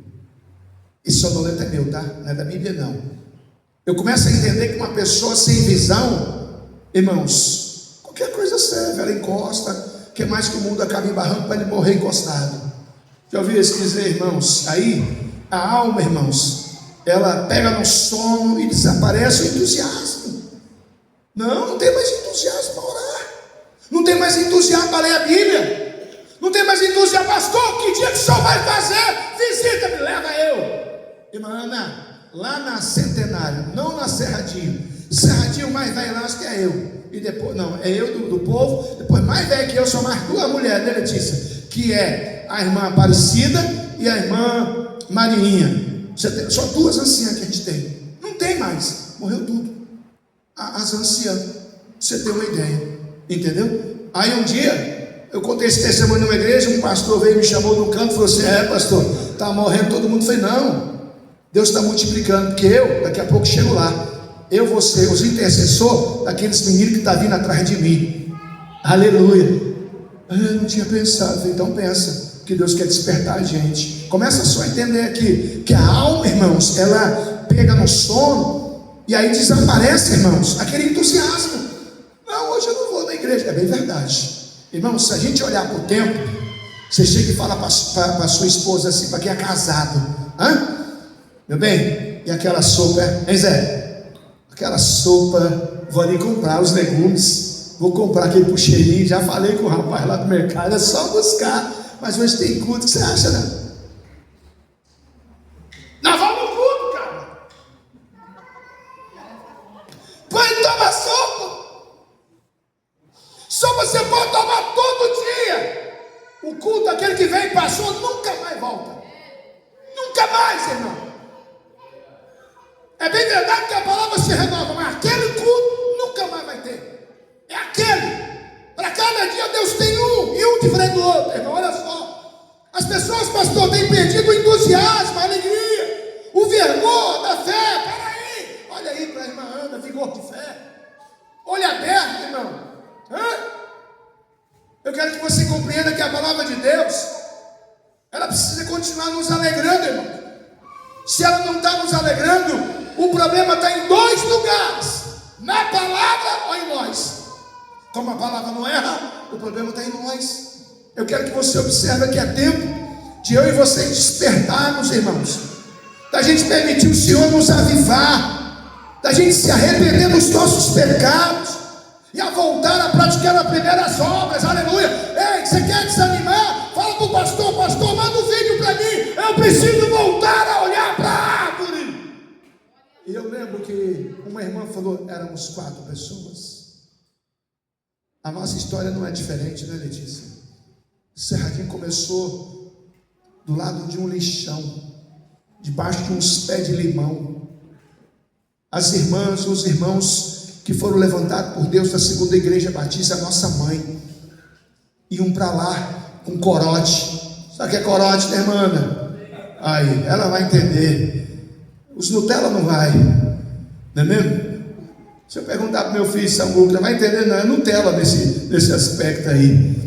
E sonolento é meu, tá? Não é da Bíblia, não. Eu começo a entender que uma pessoa sem visão, irmãos, qualquer coisa serve, ela encosta, que mais que o mundo acabe em barranco para ele morrer encostado. Já ouviu isso dizer, irmãos? Aí, a alma, irmãos, ela pega no sono e desaparece o entusiasmo. Não tem mais entusiasmo para orar. Não tem mais entusiasmo para ler a Bíblia. Não tem mais entusiasmo. Pastor, que dia que o senhor vai fazer? Visita, me leva eu. Irmã Ana, lá na Centenário, não na Serradinho. Serradinho mais velho lá, acho que é eu. E depois, não, é eu do povo. Depois mais velho que eu, são mais duas mulheres, né, Letícia? Que é a irmã Aparecida e a irmã Marinha. Só duas anciãs que a gente tem. Não tem mais, morreu tudo. As anciãs, pra você ter uma ideia, entendeu? Aí um dia, eu contei esse testemunho numa igreja, um pastor veio, me chamou no canto e falou assim: é, pastor, está morrendo todo mundo. Eu falei: não, Deus está multiplicando, porque eu, daqui a pouco chego lá, eu vou ser os intercessores daqueles meninos que estão vindo atrás de mim. Aleluia. Eu não tinha pensado. Eu falei: então pensa, que Deus quer despertar a gente. Começa só a entender aqui, que a alma, irmãos, ela pega no sono, e aí desaparece, irmãos, aquele entusiasmo. Não, hoje eu não vou na igreja. igreja. É bem verdade. Irmão, se a gente olhar para o tempo, você chega e fala para sua esposa assim, para quem é casado: hã? Meu bem, e aquela sopa, hein Zé? Aquela sopa, vou ali comprar os legumes, vou comprar aquele puxeirinho, já falei com o rapaz lá do mercado, é só buscar, mas hoje tem culto, o que você acha, né? Nós vamos no culto, cara. Põe e toma sopa. Sopa você pode tomar todo dia. O culto, aquele que vem e passou, nunca mais volta. Nunca mais, irmão. É bem verdade que a palavra se renova, mas aquele culto nunca mais vai ter. É aquele. Para cada dia Deus tem um, e um diferente do outro, irmão. Olha só. As pessoas, pastor, têm perdido o entusiasmo, a alegria, o vigor da fé. Peraí. Olha aí para a irmã Ana, vigor de fé. Olho aberto, irmão. Eu quero que você compreenda que a palavra de Deus, ela precisa continuar nos alegrando, irmão. Se ela não está nos alegrando, o problema está em dois lugares: na palavra ou em nós. Como a palavra não erra, o problema está em nós. Eu quero que você observe que é tempo de eu e você despertarmos, irmãos, da gente permitir o Senhor nos avivar, da gente se arrepender dos nossos pecados e a voltar a praticar as primeiras obras. Aleluia. Ei, você quer desanimar? Fala para o pastor: pastor, manda um vídeo para mim, eu preciso voltar a olhar para a árvore. E eu lembro que uma irmã falou: éramos 4 pessoas. A nossa história não é diferente, né, Letícia? O Cerradinho começou do lado de um lixão, debaixo de uns pés de limão. As irmãs, os irmãos que foram levantados por Deus da segunda igreja batista, a nossa mãe, iam para lá com corote. Sabe o que é corote, né, irmã? Aí, ela vai entender. Os Nutella não vai, não é mesmo? Se eu perguntar para o meu filho Samuca, vai entender? Não, é Nutella nesse aspecto aí.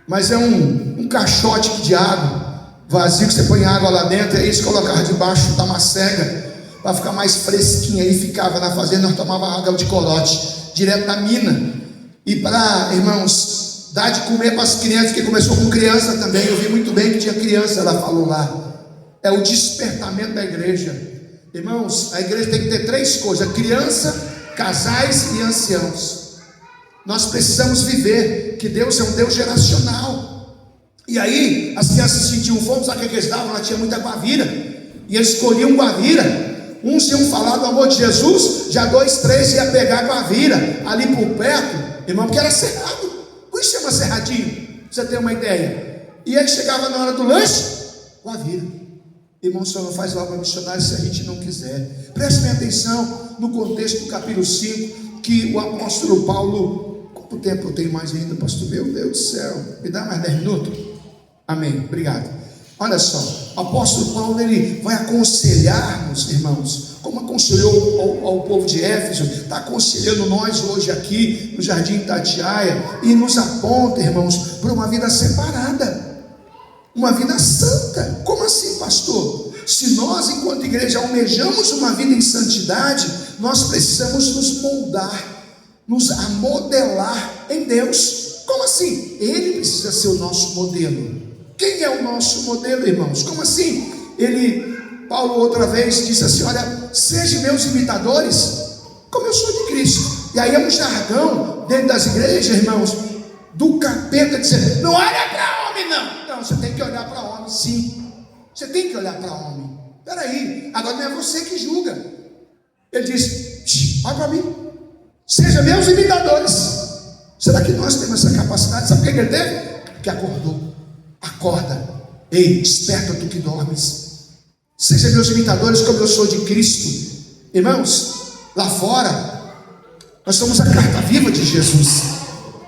Mas é um caixote de água vazio, que você põe água lá dentro, e aí você colocava debaixo da macega para ficar mais fresquinha. Aí ficava na fazenda, nós tomava água de corote direto da mina. E para, irmãos, dar de comer para as crianças, que começou com criança também. Eu vi muito bem que tinha criança, ela falou lá. É o despertamento da igreja. Irmãos, a igreja tem que ter 3 coisas: criança, casais e anciãos. Nós precisamos viver que Deus é um Deus geracional. E aí as crianças sentiam fome, sabe o que eles davam? Ela tinha muita guavira, e eles escolhiam guavira. Uns iam falar do amor de Jesus, já 2, 3 ia pegar guavira ali por perto, irmão, porque era cerrado. Por isso chama cerradinho, pra você ter uma ideia. E aí chegava na hora do lanche, guavira. Irmão, o Senhor não faz obra missionária se a gente não quiser. Preste bem atenção no contexto do capítulo 5, que o apóstolo Paulo... Quanto tempo eu tenho mais ainda, pastor? Meu Deus do céu, me dá mais 10 minutos? Amém, obrigado. Olha só, o apóstolo Paulo, ele vai aconselhar-nos, irmãos, como aconselhou ao povo de Éfeso, está aconselhando nós hoje aqui no Jardim Itatiaia, e nos aponta, irmãos, para uma vida separada, uma vida santa. Como assim, pastor? Se nós, enquanto igreja, almejamos uma vida em santidade, nós precisamos nos moldar, nos modelar em Deus. Como assim? Ele precisa ser o nosso modelo. Quem é o nosso modelo, irmãos? Como assim? Paulo outra vez disse assim: olha, sejam meus imitadores, como eu sou de Cristo. E aí é um jargão dentro das igrejas, irmãos, do capeta, dizendo: não olha para homem, não. Não, você tem que olhar para homem, sim. Você tem que olhar para homem. Peraí, agora não é você que julga. Ele diz: olha para mim, sejam meus imitadores. Será que nós temos essa capacidade? Sabe o que ele teve? Que acordou. Acorda, ei, desperta tu que dormes. Sejam meus imitadores como eu sou de Cristo. Irmãos, lá fora nós somos a carta viva de Jesus.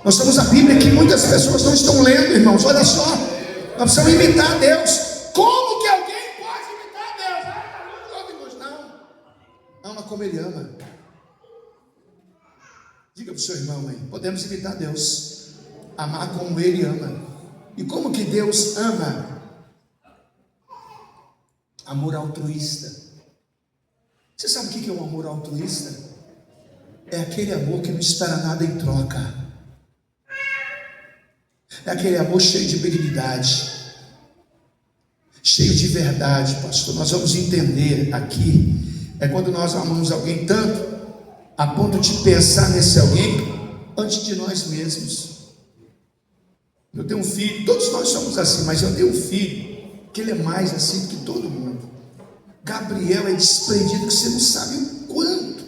Nós somos a Bíblia que muitas pessoas não estão lendo, irmãos. Olha só, nós precisamos imitar Deus. Como que alguém pode imitar Deus? Não ama como Ele ama. Diga para o seu irmão aí: podemos imitar Deus, amar como Ele ama. E como que Deus ama? Amor altruísta. Você sabe o que é um amor altruísta? É aquele amor que não espera nada em troca. É aquele amor cheio de benignidade, cheio de verdade, pastor. Nós vamos entender aqui, é quando nós amamos alguém tanto, a ponto de pensar nesse alguém antes de nós mesmos. Eu tenho um filho, todos nós somos assim, mas eu tenho um filho que ele é mais assim do que todo mundo. Gabriel é desprendido que você não sabe o quanto.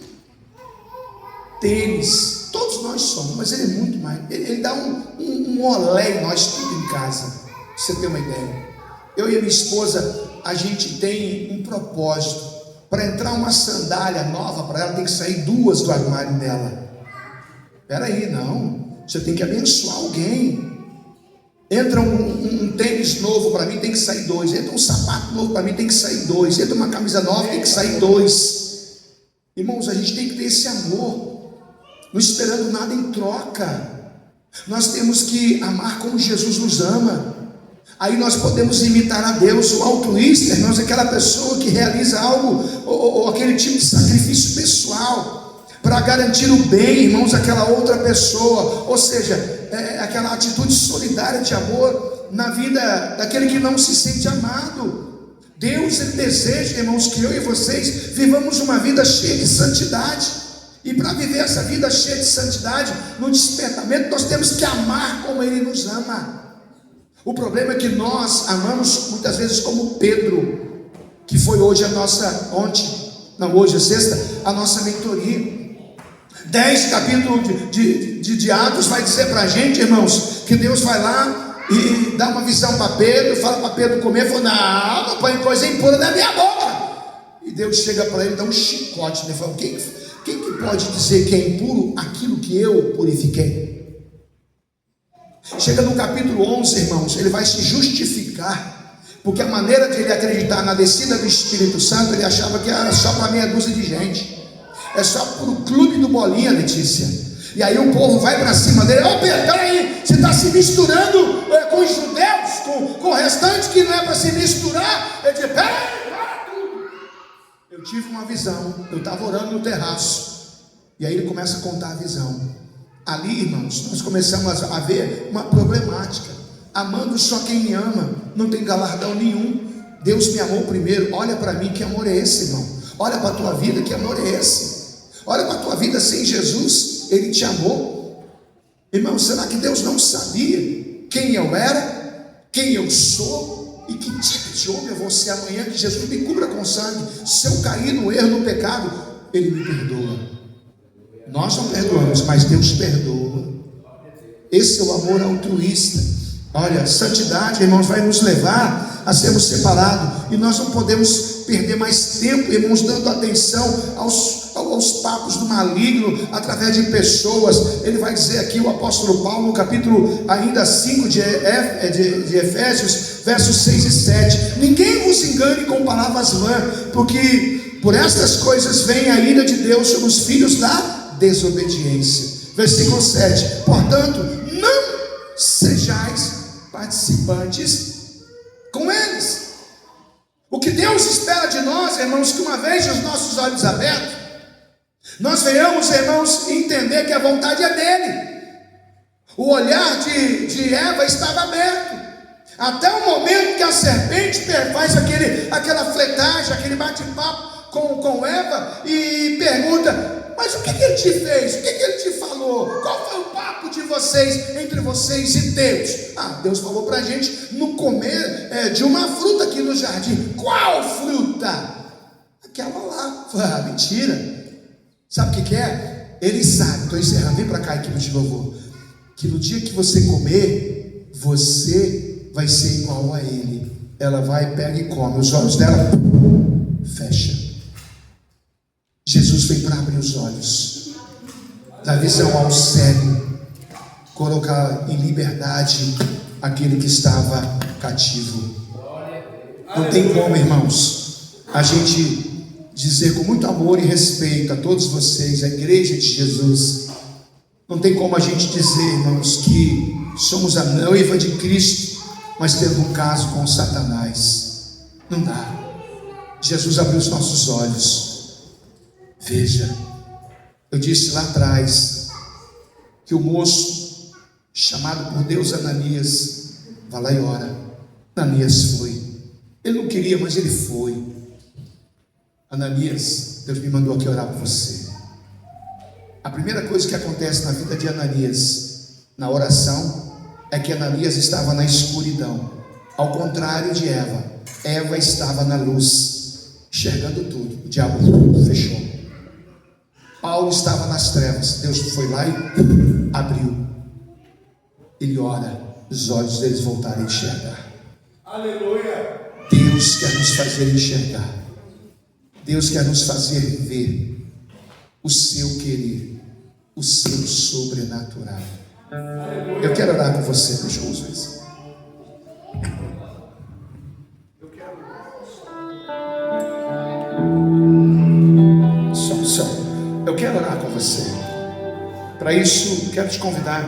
Tênis, todos nós somos, mas ele é muito mais. Ele dá um olé em nós tudo em casa, pra você ter uma ideia. Eu e a minha esposa, a gente tem um propósito. Para entrar uma sandália nova para ela, tem que sair 2 do armário dela. Espera aí, não. Você tem que abençoar alguém. Entra um tênis novo para mim, tem que sair 2. Entra um sapato novo para mim, tem que sair 2. Entra uma camisa nova, tem que sair 2. Irmãos, a gente tem que ter esse amor, não esperando nada em troca. Nós temos que amar como Jesus nos ama. Aí nós podemos imitar a Deus. O altruísta, irmãos, é aquela pessoa que realiza algo, ou aquele tipo de sacrifício pessoal, para garantir o bem, irmãos, daquela outra pessoa. Ou seja, é aquela atitude solidária de amor na vida daquele que não se sente amado. Deus, Ele deseja, irmãos, que eu e vocês vivamos uma vida cheia de santidade. E para viver essa vida cheia de santidade, no despertamento, nós temos que amar como Ele nos ama. O problema é que nós amamos muitas vezes como Pedro, que foi hoje hoje é sexta, a nossa mentoria. 10 capítulos de Atos vai dizer para a gente, irmãos, que Deus vai lá e dá uma visão para Pedro, fala para Pedro comer, fala, não põe coisa impura na minha boca. E Deus chega para ele e dá um chicote, né? Fala, quem que pode dizer que é impuro aquilo que eu purifiquei? Chega no capítulo 11, irmãos, ele vai se justificar, porque a maneira de ele acreditar na descida do Espírito Santo, ele achava que era só para meia dúzia de gente, é só para o clube do Bolinha, Letícia. E aí o povo vai para cima dele, Pedro, peraí, você está se misturando com os judeus, com o restante que não é para se misturar. Ele diz, peraí, para tudo. Eu tive uma visão, eu estava orando no terraço, e aí ele começa a contar a visão. Ali, irmãos, nós começamos a ver uma problemática. Amando só quem me ama, não tem galardão nenhum. Deus me amou primeiro. Olha para mim, que amor é esse, irmão? Olha para a tua vida, que amor é esse? Olha para a tua vida sem Jesus, Ele te amou. Irmão, será que Deus não sabia quem eu era, quem eu sou e que tipo de homem eu vou ser amanhã? Que Jesus me cubra com sangue. Se eu cair no erro, no pecado, Ele me perdoa. Nós não perdoamos, mas Deus perdoa. Esse é o amor altruísta. Olha, santidade, irmãos, vai nos levar a sermos separados. E nós não podemos perder mais tempo, irmãos, dando atenção aos papos do maligno, através de pessoas. Ele vai dizer aqui, o apóstolo Paulo, no capítulo ainda 5 de Efésios, versos 6 e 7. Ninguém vos engane com palavras vãs, porque por estas coisas vem a ira de Deus sobre os filhos da desobediência. Versículo 7. Portanto, não sejais participantes com eles. O que Deus espera de nós, irmãos, que uma vez os nossos olhos abertos, nós venhamos, irmãos, entender que a vontade é dele. O olhar de Eva estava aberto, até o momento que a serpente faz aquela fletagem, aquele bate-papo com Eva e pergunta, mas o que ele te fez? O que ele te falou? Qual foi o papo de vocês, entre vocês e Deus? Deus falou para a gente não comer de uma fruta aqui no jardim. Qual fruta? Aquela lá. Mentira. Sabe o que é? Ele sabe. Estou encerrando, vem para cá, equipe de louvor, que no dia que você comer, você vai ser igual a ele. Ela vai, pega e come. Os olhos dela fecha. Jesus veio para abrir os olhos, dar visão ao cego, colocar em liberdade aquele que estava cativo. Não tem como, irmãos, a gente dizer com muito amor e respeito a todos vocês, a igreja de Jesus, não tem como a gente dizer, irmãos, que somos a noiva de Cristo, mas tendo um caso com Satanás. Não dá. Jesus abriu os nossos olhos. Veja, eu disse lá atrás que o moço chamado por Deus, Ananias, vai lá e ora. Ananias foi. Ele não queria, mas ele foi. Ananias, Deus me mandou aqui orar por você. A primeira coisa que acontece na vida de Ananias, na oração, é que Ananias estava na escuridão, ao contrário de Eva. Eva estava na luz, enxergando tudo. O diabo fechou. Paulo estava nas trevas. Deus foi lá e abriu. Ele ora, os olhos deles voltarem a enxergar. Aleluia. Deus quer nos fazer enxergar. Deus quer nos fazer ver o seu querer, o seu sobrenatural. Eu quero orar com você, deixa eu usar isso. Eu quero orar com você. Para isso, quero te convidar,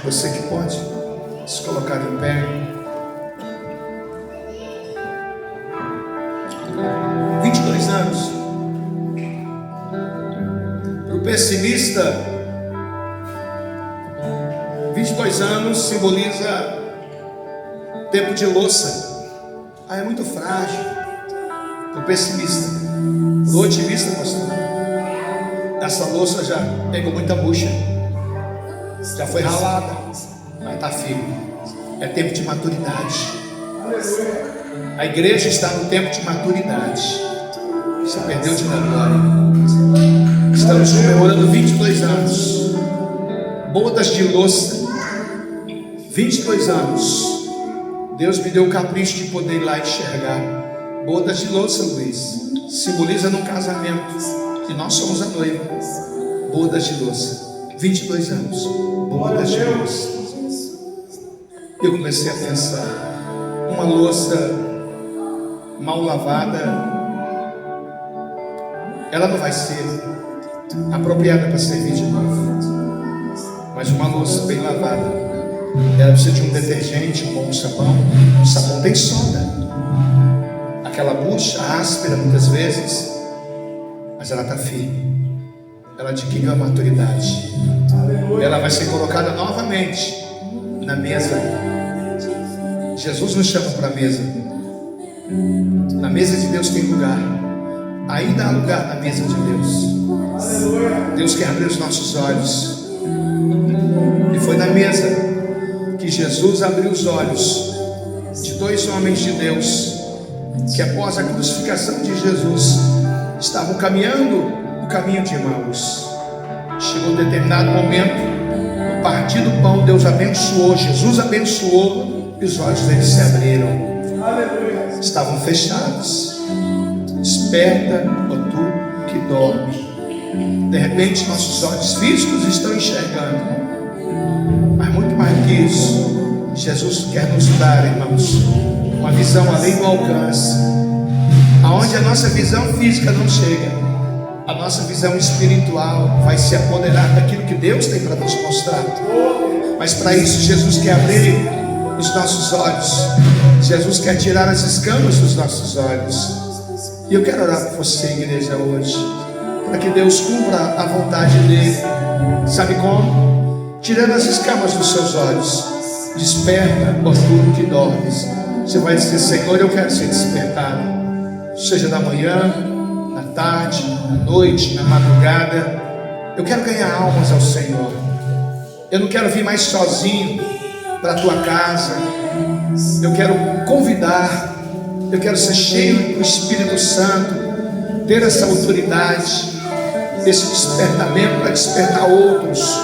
você que pode se colocar em pé. 22 anos. Para o pessimista, 22 anos simboliza tempo de louça. É muito frágil. Para o pessimista. Para o otimista, pastor, essa louça já pegou muita bucha, já foi ralada, mas está firme. É tempo de maturidade. A igreja está no tempo de maturidade. Você perdeu de dar glória. Estamos comemorando 22 anos. Bodas de louça. 22 anos. Deus me deu o capricho de poder ir lá enxergar. Bodas de louça, Luiz, simboliza num casamento. E nós somos a noiva. Bodas de louça. 22 anos. Bodas de louça. Eu comecei a pensar, uma louça mal lavada, ela não vai ser apropriada para servir de novo. Mas uma louça bem lavada, ela precisa de um detergente, um bom sabão. O sabão tem soda. Aquela bucha áspera muitas vezes, mas ela está firme. Ela adquiriu a maturidade. Ela vai ser colocada novamente na mesa. Jesus nos chama para a mesa. Na mesa de Deus tem lugar. Ainda há lugar na mesa de Deus. Deus quer abrir os nossos olhos. E foi na mesa que Jesus abriu os olhos de dois homens de Deus, que após a crucificação de Jesus estavam caminhando o caminho de Emaús. Chegou um determinado momento, no partir do pão, Deus abençoou, Jesus abençoou, e os olhos deles se abriram. Estavam fechados. Desperta, ó tu que dorme. De repente nossos olhos físicos estão enxergando, mas muito mais do que isso, Jesus quer nos dar, irmãos, uma visão além do alcance, aonde a nossa visão física não chega. A nossa visão espiritual vai se apoderar daquilo que Deus tem para nos mostrar. Mas para isso Jesus quer abrir os nossos olhos. Jesus quer tirar as escamas dos nossos olhos. E eu quero orar por você, igreja, hoje, para que Deus cumpra a vontade dele. Sabe como? Tirando as escamas dos seus olhos. Desperta, ó tu que dormes. Você vai dizer: Senhor, eu quero ser despertado. Seja da manhã, na tarde, na noite, na madrugada. Eu quero ganhar almas ao Senhor. Eu não quero vir mais sozinho para a tua casa. Eu quero convidar. Eu quero ser cheio do Espírito Santo, ter essa autoridade, esse despertamento para despertar outros,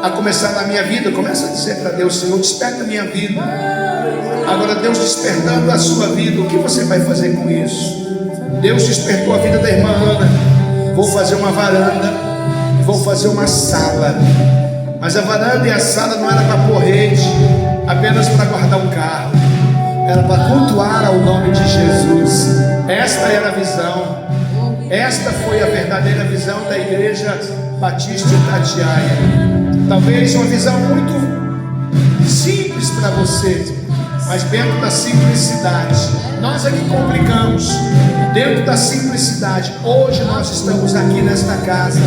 a começar na minha vida. Começa a dizer para Deus: Senhor, desperta a minha vida. Agora, Deus despertando a sua vida, o que você vai fazer com isso? Deus despertou a vida da irmã Ana. Vou fazer uma varanda, vou fazer uma sala. Mas a varanda e a sala não era para pôr rede, apenas para guardar um carro. Era para cultuar ao nome de Jesus. Esta era a visão. Esta foi a verdadeira visão da Igreja Batista Itatiaia. Talvez uma visão muito simples para você, mas dentro da simplicidade. Nós é que complicamos. Dentro da simplicidade. Hoje nós estamos aqui nesta casa,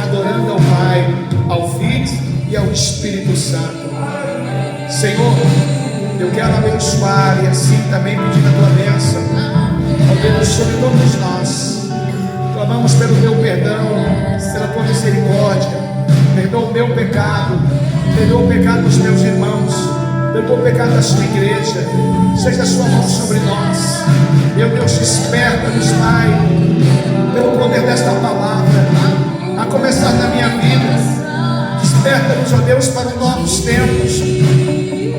adorando ao Pai, ao Filho e ao Espírito. Espírito Santo. Senhor, eu quero abençoar e assim também pedir a tua bênção, ó Deus, sobre todos nós. Clamamos pelo teu perdão, pela tua misericórdia. Perdoa o meu pecado, perdoa o pecado dos meus irmãos, perdoa o pecado da sua igreja. Seja a sua mão sobre nós. Meu Deus, desperta-nos, Pai, pelo poder desta palavra, a começar na minha vida. Desperta-nos, ó Deus, para novos tempos,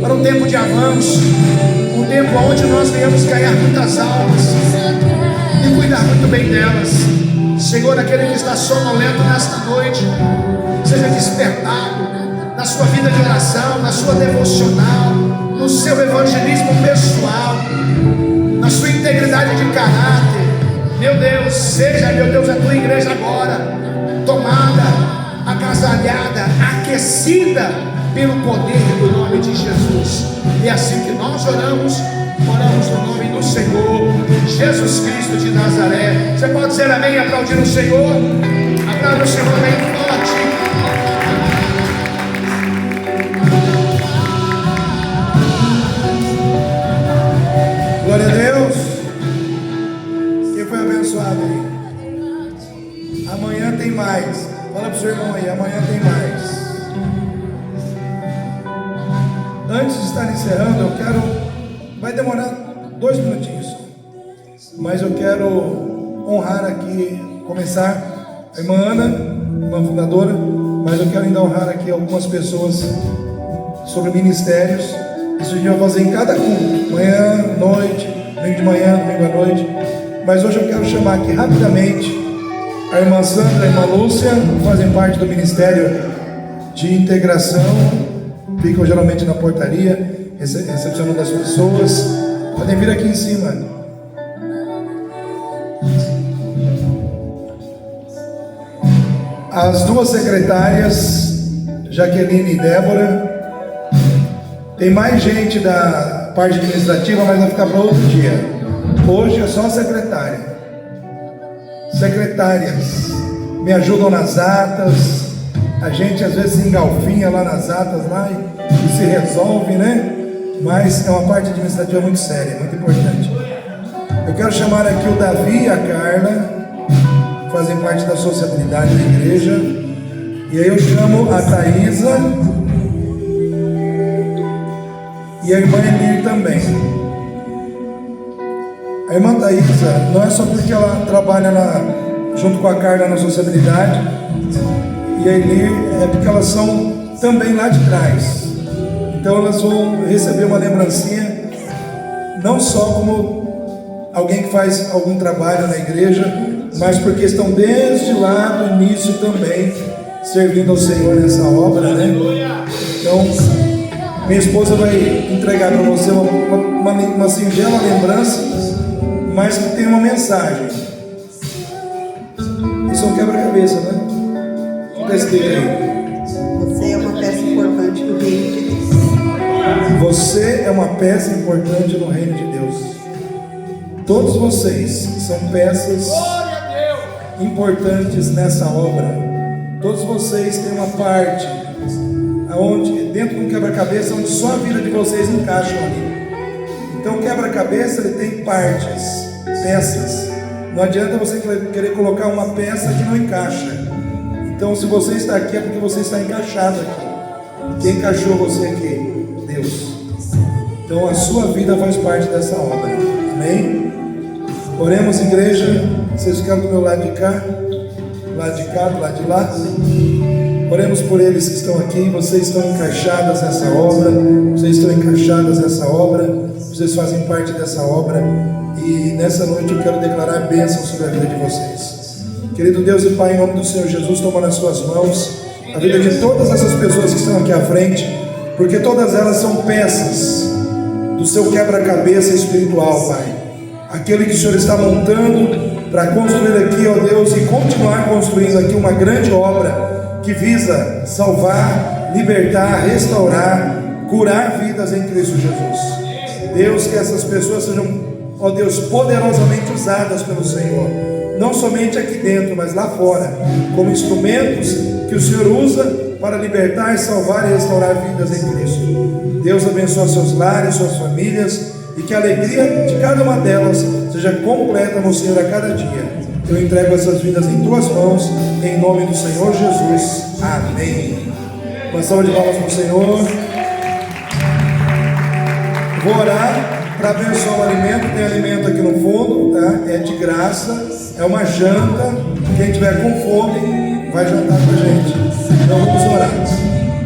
para um tempo de avanço, um tempo onde nós venhamos ganhar muitas almas e cuidar muito bem delas. Senhor, aquele que está sonolento nesta noite, seja despertado na sua vida de oração, na sua devocional, no seu evangelismo pessoal, na sua integridade de caráter. Meu Deus, seja, meu Deus, a tua igreja agora tomada, agasalhada, aquecida pelo poder do nome de Jesus. E assim que nós oramos no nome do Senhor Jesus Cristo de Nazaré. Você pode dizer amém e aplaudir o Senhor? Aplaude o Senhor bem forte. Glória a Deus. Quem foi abençoado aí? Amanhã tem mais. Fala para o seu irmão aí, amanhã tem mais. Antes de estar encerrando, eu quero... Vai demorar 2 minutinhos, mas eu quero honrar aqui, começar a irmã Ana, irmã fundadora, mas eu quero ainda honrar aqui algumas pessoas sobre ministérios. Isso a gente vai fazer em cada culto, manhã, noite, domingo de manhã, domingo à noite. Mas hoje eu quero chamar aqui rapidamente a irmã Sandra e a irmã Lúcia, que fazem parte do Ministério de Integração, ficam geralmente na portaria, recepcionando as pessoas. Podem vir aqui em cima. As 2 secretárias, Jaqueline e Débora. Tem mais gente da parte administrativa, mas vai ficar para outro dia. Hoje é só secretária. Secretárias me ajudam nas atas. A gente às vezes se engalfinha lá nas atas lá e se resolve, né? Mas é uma parte administrativa muito séria, muito importante. Eu quero chamar aqui o Davi e a Carla, que fazem parte da sociabilidade da igreja. E aí eu chamo a Thaisa e a irmã Elir também. A irmã Thaisa, não é só porque ela trabalha junto com a Carla na sociabilidade, e a Elir é porque elas são também lá de trás. Então elas vão receber uma lembrancinha, não só como alguém que faz algum trabalho na igreja, mas porque estão desde lá do início também servindo ao Senhor nessa obra, né? Então, minha esposa vai entregar para você uma singela lembrança, mas que tem uma mensagem. Isso é um quebra-cabeça, né? Está escrito aí. Você é uma peça importante no reino de Deus. Você é uma peça importante no reino de Deus. Todos vocês são peças importantes nessa obra. Todos vocês têm uma parte aonde, dentro de um quebra-cabeça, onde só a vida de vocês encaixam ali. Então o quebra-cabeça ele tem partes, peças. Não adianta você querer colocar uma peça que não encaixa. Então se você está aqui é porque você está encaixado aqui. Quem encaixou você aqui? Deus. Então a sua vida faz parte dessa obra. Amém? Oremos, igreja. Vocês ficaram do meu lado de cá, do lado de lá. Oremos por eles que estão aqui. Vocês estão encaixadas nessa obra. Vocês estão encaixadas nessa obra. Vocês fazem parte dessa obra. E nessa noite eu quero declarar bênção sobre a vida de vocês. Querido Deus e Pai, em nome do Senhor Jesus, toma nas suas mãos a vida de todas essas pessoas que estão aqui à frente, porque todas elas são peças do seu quebra-cabeça espiritual, Pai. Aquele que o Senhor está montando para construir aqui, ó Deus, e continuar construindo aqui uma grande obra que visa salvar, libertar, restaurar, curar vidas em Cristo Jesus. Deus, que essas pessoas sejam, ó Deus, poderosamente usadas pelo Senhor, não somente aqui dentro, mas lá fora, como instrumentos que o Senhor usa para libertar, salvar e restaurar vidas em Cristo. Deus abençoe seus lares, suas famílias, e que a alegria de cada uma delas seja completa no Senhor a cada dia. Eu entrego essas vidas em tuas mãos, em nome do Senhor Jesus. Amém. Uma salva de palmas para o Senhor. Vou orar para abençoar o alimento. Tem alimento aqui no fundo, tá? É de graça, é uma janta. Quem tiver com fome vai jantar com a gente. Então vamos orar.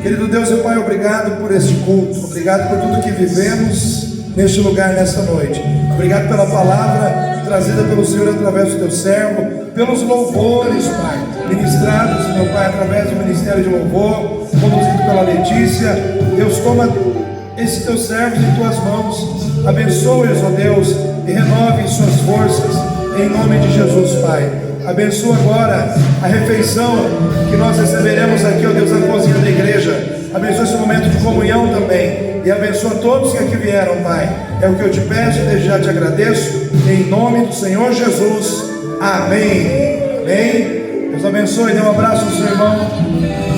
Querido Deus e Pai, obrigado por este culto, obrigado por tudo que vivemos neste lugar, nesta noite. Obrigado pela palavra trazida pelo Senhor através do teu servo, pelos louvores, Pai, ministrados, meu Pai, através do ministério de louvor, conduzido pela Letícia. Deus, toma esses teus servos em tuas mãos, abençoe-os, ó Deus, e renove suas forças, em nome de Jesus, Pai. Abençoa agora a refeição que nós receberemos aqui, ó Deus, na cozinha da igreja. Abençoa esse momento de comunhão também, e abençoa todos que aqui vieram, Pai. É o que eu te peço e desde já te agradeço, em nome do Senhor Jesus. Amém. Amém. Deus abençoe, dê um abraço ao seu irmão.